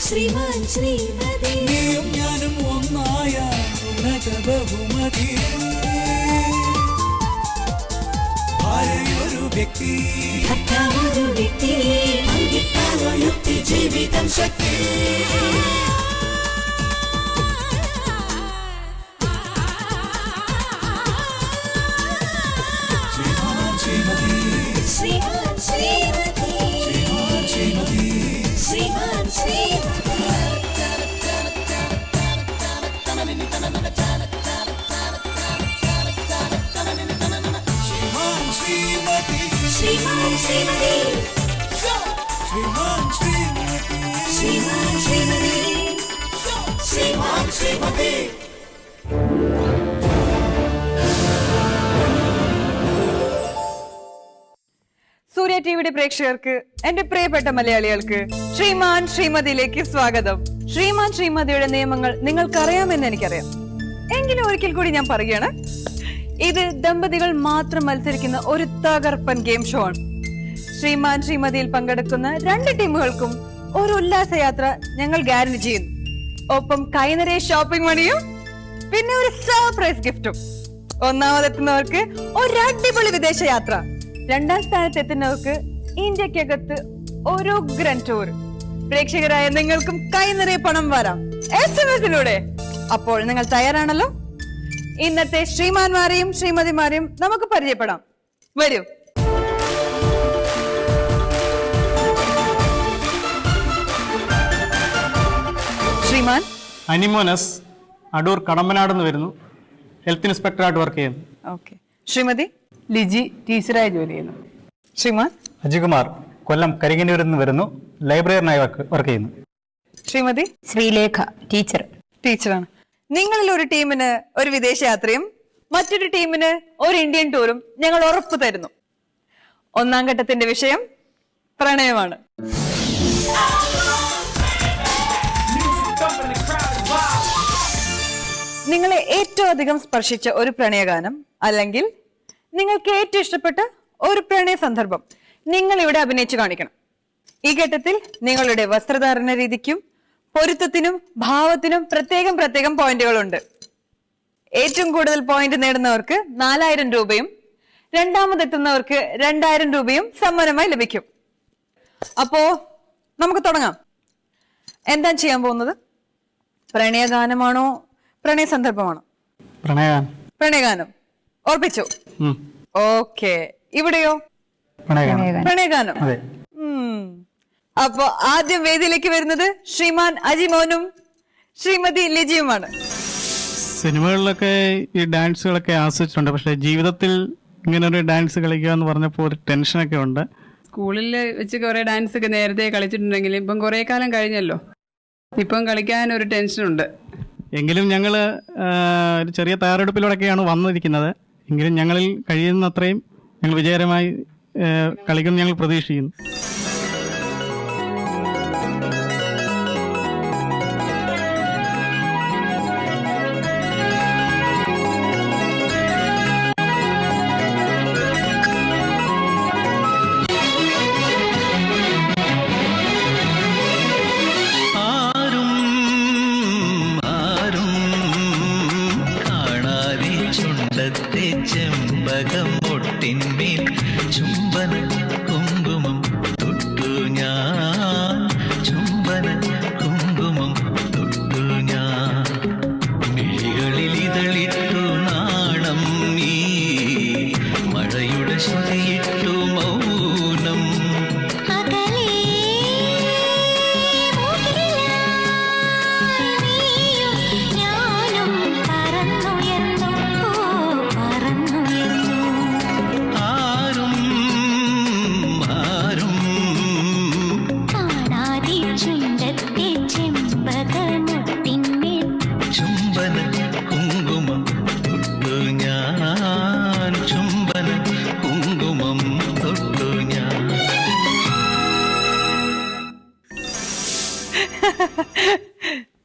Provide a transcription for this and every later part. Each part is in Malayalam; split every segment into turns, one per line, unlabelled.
ശ്രീമാൻ ശ്രീമതി നീയും ഞാനും ഒന്നായ ഉന്നത ബഹുമതി ഭാര്യയൊരു വ്യക്തി ഭർത്താവൊരു വ്യക്തി അംഗീകാര യുക്തി ജീവിതം ശക്തി ശ്രീമാൻ ശ്രീമതി ശ്രീമാൻ ശ്രീമതി ശ്രീമാൻ ശ്രീമതി ശ്രീമാൻ Shrimati Shriman Shrimati Shriman Shrimati Shriman Shrimati Shriman Shrimati
സൂര്യ ടിവിയുടെ പ്രേക്ഷകർക്ക് എന്റെ പ്രിയപ്പെട്ട മലയാളികൾക്ക് ശ്രീമാൻ ശ്രീമതിയിലേക്ക് സ്വാഗതം. ശ്രീമാൻ ശ്രീമതിയുടെ നിയമങ്ങൾ നിങ്ങൾക്കറിയാമെന്ന് എനിക്കറിയാം, എങ്കിലും ഒരിക്കൽ കൂടി ഞാൻ പറയുകയാണ്, ഇത് ദമ്പതികൾ മാത്രം മത്സരിക്കുന്ന ഒരു തകർപ്പൻ ഗെയിം ഷോ ആണ്. ശ്രീമാൻ ശ്രീമതിയിൽ പങ്കെടുക്കുന്ന 2 ടീമുകൾക്കും ഒരു ഉല്ലാസയാത്ര ഞങ്ങൾ ഗ്യാരണ്ടി ചെയ്യുന്നു. ഒപ്പം കൈനിറയെ ഷോപ്പിംഗ് മണിയും പിന്നെ ഒരു സർപ്രൈസ് ഗിഫ്റ്റും. ഒന്നാമതെത്തുന്നവർക്ക് ഒരു അടിപൊളി വിദേശ യാത്ര, 2ാം സ്ഥാനത്ത് എത്തുന്നവർക്ക് ഇന്ത്യക്കകത്ത് ഒരു ഗ്രാൻഡ് ടൂർ. പ്രേക്ഷകരായ നിങ്ങൾക്കും കൈനിറയെ പണം വരാം SMS-ലൂടെ. അപ്പോൾ നിങ്ങൾ തയ്യാറാണല്ലോ? ഇന്നത്തെ ശ്രീമാന്മാരെയും ശ്രീമതിമാരെയും നമുക്ക് പരിചയപ്പെടാം. വരൂ. ശ്രീമാൻ
അനിമോനസ്, അടൂർ കടമ്പനാടെന്ന് വരുന്നു, ഹെൽത്ത് ഇൻസ്പെക്ടറായിട്ട് വർക്ക് ചെയ്യുന്നു.
ഓക്കെ. ശ്രീമതി
ലിജി, ടീച്ചറായി ജോലി ചെയ്യുന്നു.
ശ്രീമാൻ
അജികുമാർ, കൊല്ലം കരിങ്ങന്നൂരിൽ നിന്ന് വരുന്നു, ലൈബ്രറിയനായി വർക്ക് ചെയ്യുന്നു.
ശ്രീമതി
ശ്രീലേഖ,
ടീച്ചറാണ്. നിങ്ങളിൽ ഒരു ടീമിന് ഒരു വിദേശ യാത്രയും മറ്റൊരു ടീമിന് ഒരു ഇന്ത്യൻ ടൂറും ഞങ്ങൾ ഉറപ്പു തരുന്നു. 1ാം ഘട്ടത്തിന്റെ വിഷയം പ്രണയമാണ്. നിങ്ങളെ ഏറ്റവും അധികം സ്പർശിച്ച ഒരു പ്രണയഗാനം അല്ലെങ്കിൽ നിങ്ങൾക്ക് ഏറ്റവും ഇഷ്ടപ്പെട്ട ഒരു പ്രണയ സന്ദർഭം നിങ്ങൾ ഇവിടെ അഭിനയിച്ചു കാണിക്കണം. ഈ ഘട്ടത്തിൽ നിങ്ങളുടെ വസ്ത്രധാരണ രീതിക്കും പൊരുത്തത്തിനും ഭാവത്തിനും പ്രത്യേകം പോയിന്റുകളുണ്ട്. ഏറ്റവും കൂടുതൽ പോയിന്റ് നേടുന്നവർക്ക് 4000 രൂപയും 2ാമതെത്തുന്നവർക്ക് 2000 രൂപയും സമ്മാനമായി ലഭിക്കും. അപ്പോ നമുക്ക് തുടങ്ങാം. എന്താ ചെയ്യാൻ പോകുന്നത്? പ്രണയഗാനമാണോ പ്രണയ സന്ദർഭമാണോ? പ്രണയഗാനം. ഓർപ്പിച്ചു. ഓക്കെ. ഇവിടെയോ? പ്രണയഗാനം. അപ്പൊ ആദ്യം വേദിയിലേക്ക് വരുന്നത് ശ്രീമാൻ അജിമോനും ശ്രീമതി ലിജിയുമാണ്.
സിനിമകളിലൊക്കെ ഈ ഡാൻസുകളൊക്കെ ആസ്വദിച്ചിട്ടുണ്ട്, പക്ഷെ ജീവിതത്തിൽ ഇങ്ങനെ ഒരു ഡാൻസ് കളിക്കുക എന്ന് പറഞ്ഞപ്പോൾ ഒരു ടെൻഷനൊക്കെ ഉണ്ട്.
സ്കൂളിൽ വെച്ച് കുറെ ഡാൻസ് ഒക്കെ നേരത്തെ കളിച്ചിട്ടുണ്ടെങ്കിലും ഇപ്പം കുറെ കാലം കഴിഞ്ഞല്ലോ, ഇപ്പം കളിക്കാൻ ഒരു ടെൻഷനുണ്ട്.
എങ്കിലും ഞങ്ങൾ ഒരു ചെറിയ തയ്യാറെടുപ്പിലൂടെയൊക്കെയാണ് വന്നിരിക്കുന്നത്. എങ്കിലും ഞങ്ങളിൽ കഴിയുന്നത്രയും ഞങ്ങൾ വിജയകരമായി കളിക്കും ഞങ്ങൾ പ്രതീക്ഷിക്കുന്നു.
ചെമ്പകം ഒട്ടിന്മേൽ ചുംബന കുങ്കുമം തൊട്ടു ഞാൻ, ചുംബന കുങ്കുമം തൊട്ടു ഞാൻ, മിഴികളിൽ ഇതളിട്ടു നാണം നീ, മഴയുടെ ശ്രുതിയിട്ടു മൗനം.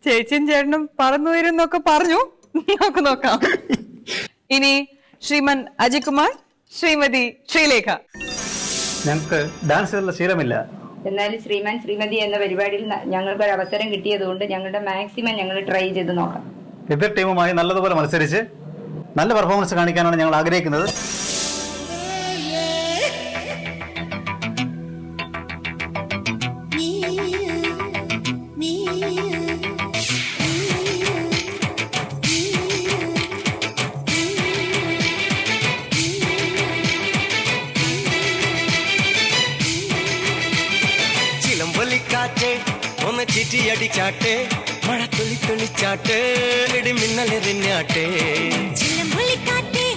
ചേച്ചിയും ചേട്ടനും പറന്നുയരുന്നൊക്കെ പറഞ്ഞു. നമുക്ക് നോക്കാം. ഇനി ശ്രീമാൻ അജികുമാർ, ശ്രീമതി ശ്രീലേഖ.
ഞങ്ങൾക്ക് ഡാൻസിലുള്ള ശീലമില്ല.
എന്നാലും ശ്രീമാൻ ശ്രീമതി എന്ന പരിപാടിയിൽ ഞങ്ങൾക്ക് ഒരു അവസരം കിട്ടിയതുകൊണ്ട് ഞങ്ങളുടെ മാക്സിമം ഞങ്ങൾ ട്രൈ ചെയ്ത് നോക്കാം.
എതിർ ടീമുമായി നല്ലതുപോലെ മത്സരിച്ച് നല്ല പെർഫോമൻസ് കാണിക്കാനാണ് ഞങ്ങൾ ആഗ്രഹിക്കുന്നത്.
ചിലമ്പൊലിക്കാറ്റേ ഒന്ന് ചിറ്റിയടിച്ചാട്ടെ, മഴ തുള്ളി തുള്ളിച്ചാട്ടെ, ഇടി മിന്നലെറിഞ്ഞാട്ടെ.
ചിലമ്പൊലിക്കാറ്റേ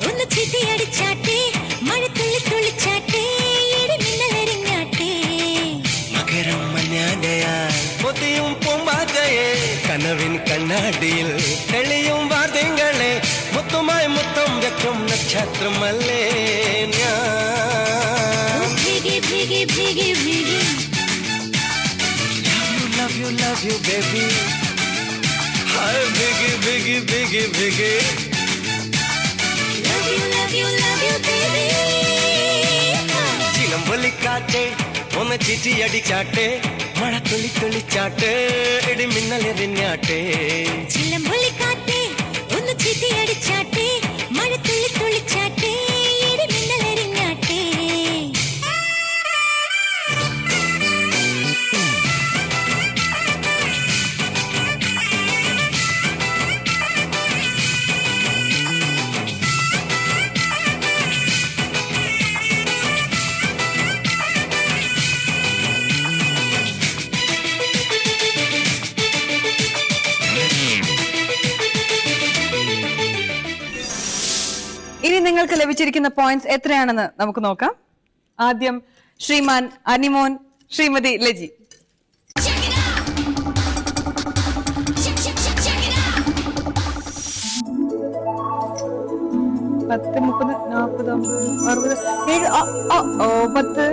ഒന്ന് ചിട്ടിയടിച്ചാട്ടെ, മഴ തുള്ളി തുള്ളിച്ചാട്ടെ, ഇടി മിന്നലെറിഞ്ഞാട്ടെ.
മകരം മഞ്ഞാടയാൽ പൊതിയും പൂമ്പാറ്റയെ, കനവിൻ കണ്ണാടിയിൽ തെളിയും വാർത്തകളെ, മുത്തുമായി മുത്തം വെക്കും നക്ഷത്രമല്ലേ ഞാൻ.
ഭീഗി ഭീഗി ഭീഗി ഭീഗി
Love you, love you, baby. Hi, biggie, biggie, biggie, biggie.
love you baby.
ചിലമ്പൊലിക്കാറ്റെ ഒന്ന് ചിറ്റിയടിച്ചാട്ടെ, മഴ തുള്ളി തുള്ളിച്ചാട്ടെ, ഇടി മിന്നലെറിഞ്ഞാട്ടെ.
ചിലമ്പൊലിക്കാറ്റേ ഒന്ന് ചിട്ടിയടിച്ചാട്ടെ, മഴ തുള്ളി തുള്ളിച്ചാട്ടെ, ഇടി മിന്നലെറിഞ്ഞാട്ടെ.
ഇനി നിങ്ങൾക്ക് ലഭിച്ചിരിക്കുന്ന പോയിന്റ്സ് എത്രയാണെന്ന് നമുക്ക് നോക്കാം. ആദ്യം Shriman Animon, Shrimati Laji.
Check it out. Check it out.
10, 30, 40, 50, 60,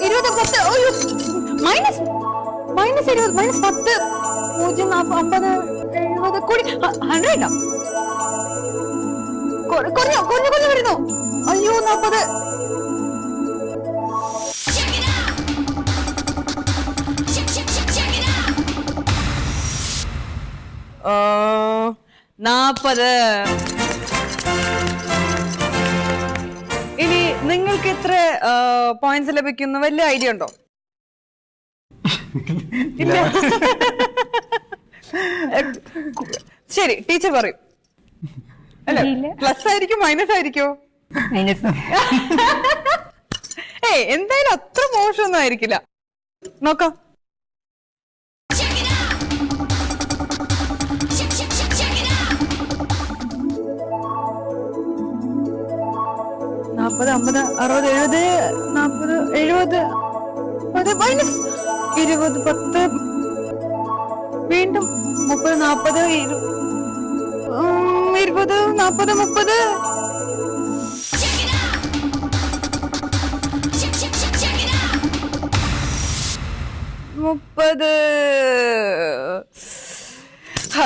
7, 10, 20, minus 20, minus 10, 0, 40, 50, 70 കൂടി 100 കുറഞ്ഞു വരുന്നു. അയ്യോ 40.
Check it out. Check it out.
40. ഇനി നിങ്ങൾക്ക് എത്ര പോയിന്റ്സ് ലഭിക്കുന്നു വലിയ ഐഡിയ ഉണ്ടോ? ഇല്ല. ശരി, ടീച്ചർ പറയും. അല്ല, പ്ലസ് ആയിരിക്കും മൈനസ് ആയിരിക്കോ? എന്തായാലും അത്ര മോശമൊന്നും ആയിരിക്കില്ല. നോക്കാം.
Check it out. Check it out.
40, 50, 60, 70, 40, 70, 10 minus 20, 10, വീണ്ടും 30, 40, 20, 40, 30.
Check it out. Check it out.
30.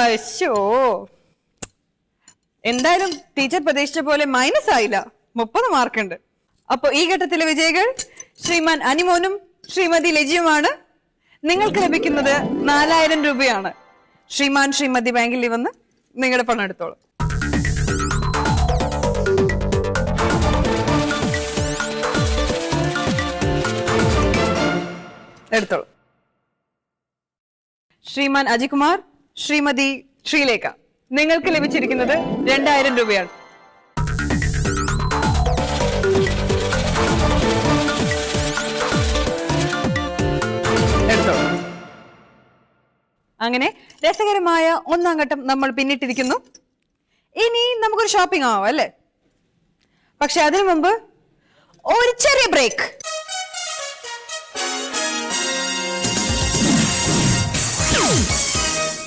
അയ്യോ, എന്തായാലും ടീച്ചർ പ്രതീക്ഷിച്ച പോലെ മൈനസ് ആയില്ല. 30 മാർക്കുണ്ട്. അപ്പൊ ഈ ഘട്ടത്തിലെ വിജയികൾ ശ്രീമാൻ അനിമോനും ശ്രീമതി ലജിയുമാണ്. നിങ്ങൾക്ക് ലഭിക്കുന്നത് 4000 രൂപയാണ്. ശ്രീമാൻ ശ്രീമതി ബാങ്കിൽ വന്ന് നിങ്ങളുടെ പണം എടുത്തോളൂ. എടുത്തോളൂ. ശ്രീമാൻ അജികുമാർ, ശ്രീമതി ശ്രീലേഖ, നിങ്ങൾക്ക് ലഭിച്ചിരിക്കുന്നത് 2000 രൂപയാണ്. എടുത്തോളൂ. അങ്ങനെ രസകരമായ ഒന്നാം ഘട്ടം നമ്മൾ പിന്നിട്ടിരിക്കുന്നു. ഇനി നമുക്കൊരു ഷോപ്പിംഗ് ആവാം അല്ലേ? പക്ഷെ അതിനു മുമ്പ് ഒരു ചെറിയ ബ്രേക്ക്.